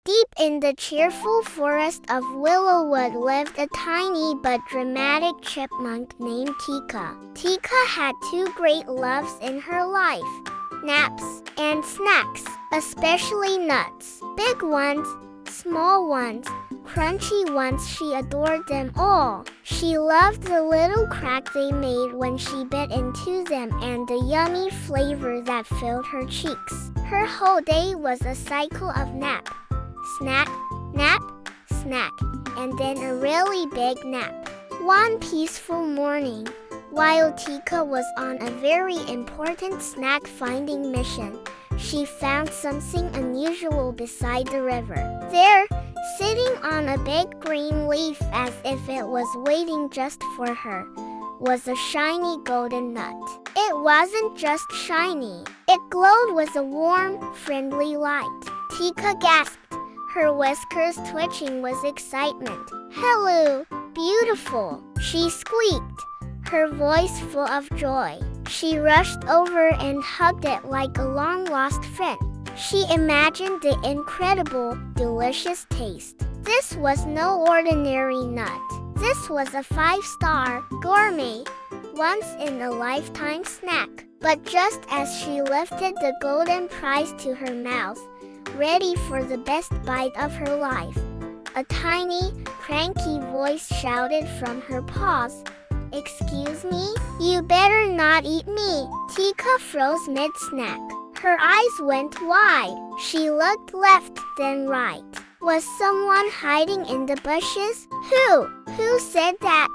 Deep in the cheerful forest of Willowwood lived a tiny but dramatic chipmunk named Tika. Tika had two great loves in her life: naps and snacks, especially nuts. Big ones, small ones, crunchy ones, she adored them all. She loved the little crack they made when she bit into them and the yummy flavor that filled her cheeks. Her whole day was a cycle of nap, snack, nap, snack, and then a really big nap. One peaceful morning, while Tika was on a very important snack-finding mission, she found something unusual beside the river. There, sitting on a big green leaf as if it was waiting just for her, was a shiny golden nut. It wasn't just shiny. It glowed with a warm, friendly light. Tika gasped, her whiskers twitching with excitement. "Hello, beautiful," she squeaked, her voice full of joy. She rushed over and hugged it like a long-lost friend. She imagined the incredible, delicious taste. This was no ordinary nut. This was a 5-star, gourmet, once-in-a-lifetime snack. But just as she lifted the golden prize to her mouth, ready for the best bite of her life, a tiny, cranky voice shouted from her paws, "Excuse me? You better not eat me." Tika froze mid-snack. Her eyes went wide. She looked left, then right. Was someone hiding in the bushes? Who said that?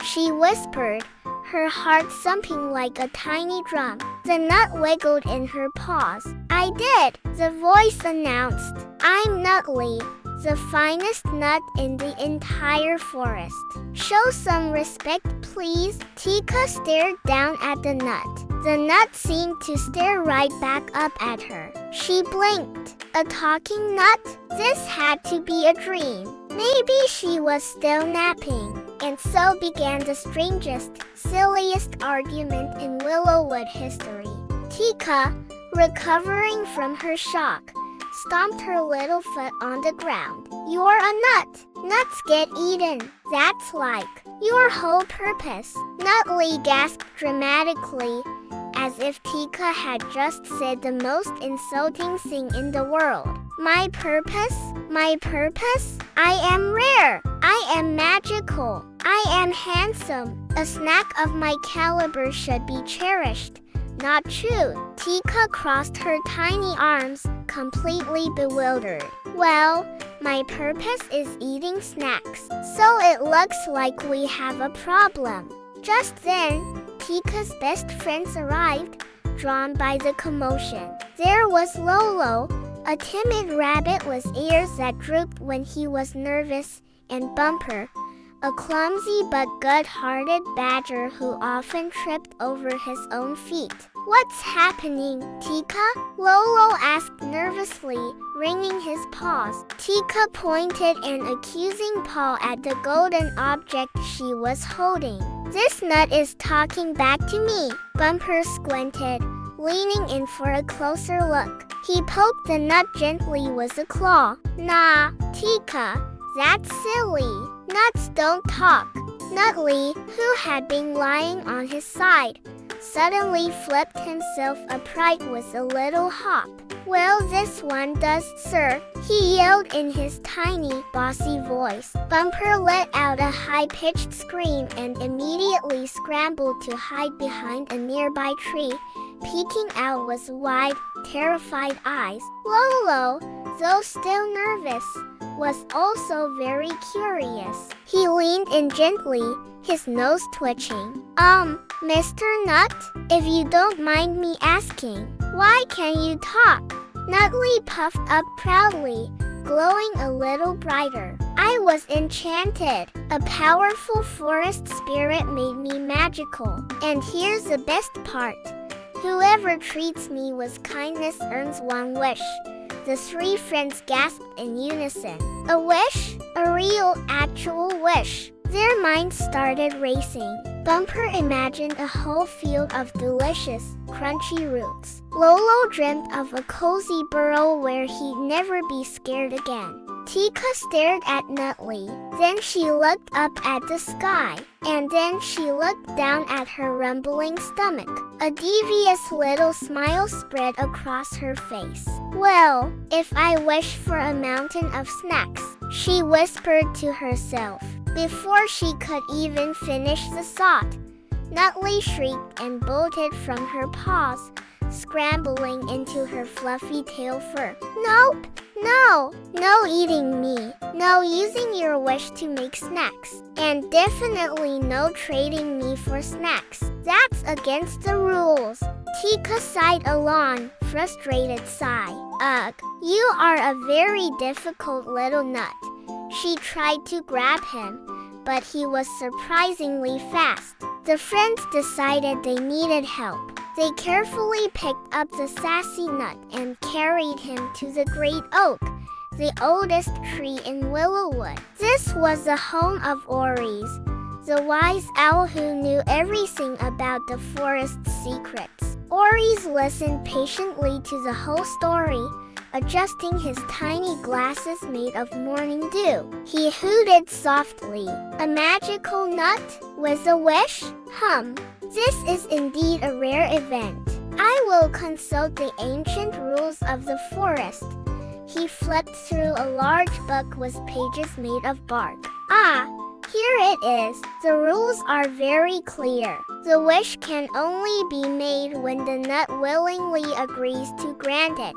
She whispered, her heart thumping like a tiny drum. The nut wiggled in her paws. "I did," the voice announced. "I'm Nutley, the finest nut in the entire forest. Show some respect, please." Tika stared down at the nut. The nut seemed to stare right back up at her. She blinked. A talking nut? This had to be a dream. Maybe she was still napping. And so began the strangest, silliest argument in Willowwood history. Tika, recovering from her shock, stomped her little foot on the ground. "You're a nut. Nuts get eaten. That's like your whole purpose." Nutley gasped dramatically, as if Tika had just said the most insulting thing in the world. My purpose? My purpose? I am rare. I am magical. I am handsome. A snack of my caliber should be cherished, not chewed." Tika crossed her tiny arms, completely bewildered. "Well, my purpose is eating snacks, so it looks like we have a problem." Just then, Tika's best friends arrived, drawn by the commotion. There was Lolo, a timid rabbit with ears that drooped when he was nervous, and Bumper, a clumsy but good-hearted badger who often tripped over his own feet. "What's happening, Tika?" Lolo asked nervously, wringing his paws. Tika pointed an accusing paw at the golden object she was holding. "This nut is talking back to me." Bumper squinted, leaning in for a closer look. He poked the nut gently with a claw. "Nah, Tika, that's silly. Nuts don't talk." Nutley, who had been lying on his side, suddenly flipped himself upright with a little hop. "Well, this one does, sir," he yelled in his tiny, bossy voice. Bumper let out a high-pitched scream and immediately scrambled to hide behind a nearby tree, peeking out with wide, terrified eyes. Lolo, though still nervous, was also very curious. He leaned in gently, his nose twitching. Mr. Nut, if you don't mind me asking, why can't you talk?" Nutley puffed up proudly, glowing a little brighter. "I was enchanted. A powerful forest spirit made me magical. And here's the best part. Whoever treats me with kindness earns one wish." The three friends gasped in unison. "A wish? A real, actual wish?" Their minds started racing. Bumper imagined a whole field of delicious, crunchy roots. Lolo dreamt of a cozy burrow where he'd never be scared again. Tika stared at Nutley. Then she looked up at the sky. And then she looked down at her rumbling stomach. A devious little smile spread across her face. Well, if I wish for a mountain of snacks, she whispered to herself. Before she could even finish the thought, Nutley shrieked and bolted from her paws, scrambling into her fluffy tail fur. Nope! No eating me. No using your wish to make snacks. And definitely no trading me for snacks. That's against the rules. Tika sighed a long, frustrated sigh. Ugh, you are a very difficult little nut. She tried to grab him, but he was surprisingly fast. The friends decided they needed help. They carefully picked up the Sassy nut and carried him to the great oak, the oldest tree in Willowwood. This was the home of Ories, the wise owl who knew everything about the forest's secrets. Ories listened patiently to the whole story, adjusting his tiny glasses made of morning dew. He hooted softly. A magical nut with a wish? This is indeed a rare event. I will consult the ancient rules of the forest. He flipped through a large book with pages made of bark. Ah, here it is. The rules are very clear. The wish can only be made when the nut willingly agrees to grant it.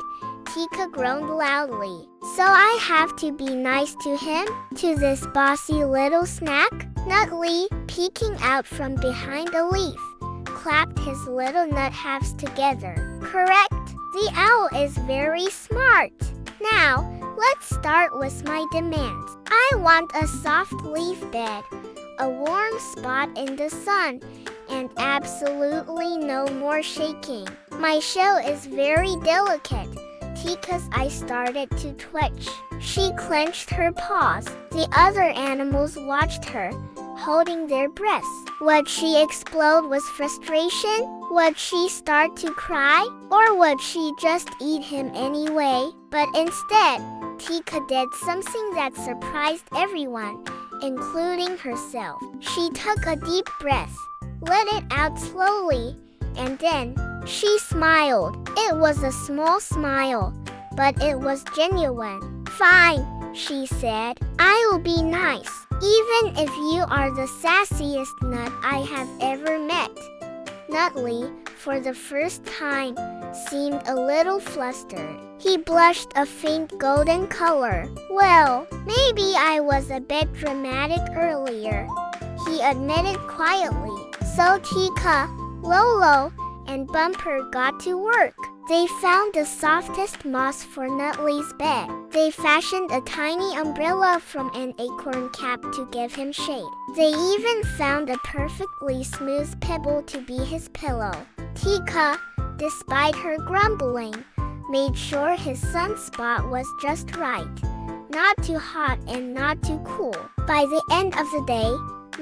Tika groaned loudly. So I have to be nice to him? To this bossy little snack? Nutley, peeking out from behind a leaf, clapped his little nut halves together. Correct. The owl is very smart. Now, let's start with my demands. I want a soft leaf bed, a warm spot in the sun, and absolutely no more shaking. My shell is very delicate. Tika's eyes started to twitch. She clenched her paws. The other animals watched her, holding their breaths. Would she explode with frustration? Would she start to cry? Or would she just eat him anyway? But instead, Tika did something that surprised everyone, including herself. She took a deep breath, let it out slowly, and then she smiled. It was a small smile, but it was genuine. Fine, she said. I will be nice, even if you are the sassiest nut I have ever met. Nutley, for the first time, seemed a little flustered. He blushed a faint golden color. Well, maybe I was a bit dramatic earlier, he admitted quietly. So Tika, Lolo, and Bumper got to work. They found the softest moss for Nutley's bed. They fashioned a tiny umbrella from an acorn cap to give him shade. They even found a perfectly smooth pebble to be his pillow. Tika, despite her grumbling, made sure his sunspot was just right. Not too hot and not too cool. By the end of the day,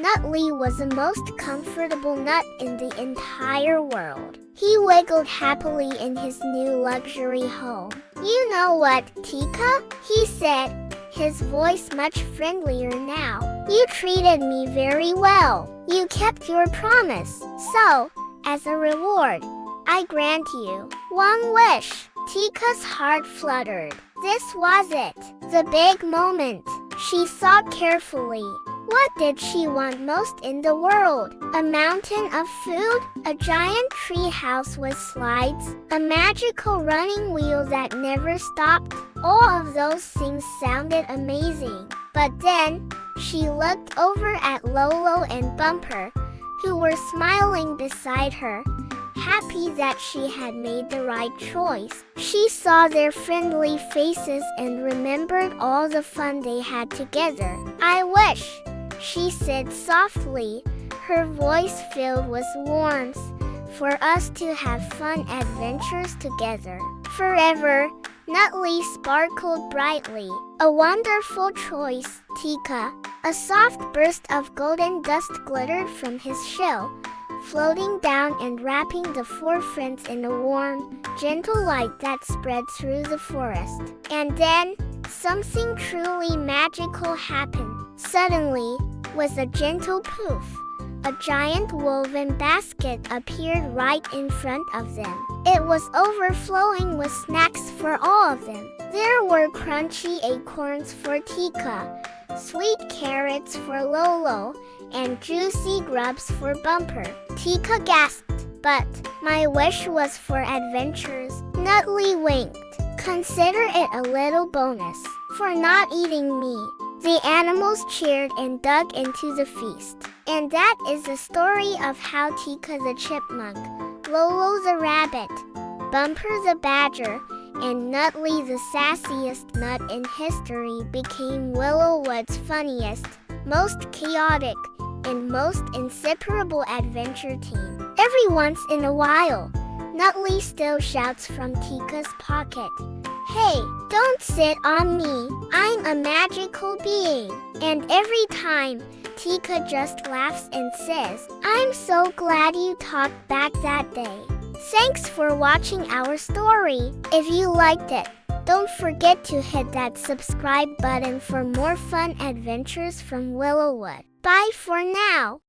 Nutley was the most comfortable nut in the entire world. He wiggled happily in his new luxury home. You know what, Tika? He said, his voice much friendlier now. You treated me very well. You kept your promise. So, as a reward, I grant you one wish. Tika's heart fluttered. This was it, the big moment. She thought carefully. What did she want most in the world? A mountain of food? A giant tree house with slides? A magical running wheel that never stopped? All of those things sounded amazing. But then, she looked over at Lolo and Bumper, who were smiling beside her, happy that she had made the right choice. She saw their friendly faces and remembered all the fun they had together. I wish, she said softly, her voice filled with warmth, for us to have fun adventures together. Forever, Nutley sparkled brightly. A wonderful choice, Tika. A soft burst of golden dust glittered from his shell, floating down and wrapping the four friends in a warm, gentle light that spread through the forest. And then, something truly magical happened. Suddenly, with a gentle poof, a giant woven basket appeared right in front of them. It was overflowing with snacks for all of them. There were crunchy acorns for Tika, sweet carrots for Lolo, and juicy grubs for Bumper. Tika gasped, but my wish was for adventures. Nutley winked. Consider it a little bonus for not eating me. The animals cheered and dug into the feast. And that is the story of how Tika the chipmunk, Lolo the rabbit, Bumper the badger, and Nutley the sassiest nut in history became Willowwood's funniest, most chaotic, and most inseparable adventure team. Every once in a while, Nutley still shouts from Tika's pocket, "Hey, don't sit on me, I'm a magical being." And every time, Tika just laughs and says, "I'm so glad you talked back that day." Thanks for watching our story. If you liked it, don't forget to hit that subscribe button for more fun adventures from Willowwood. Bye for now.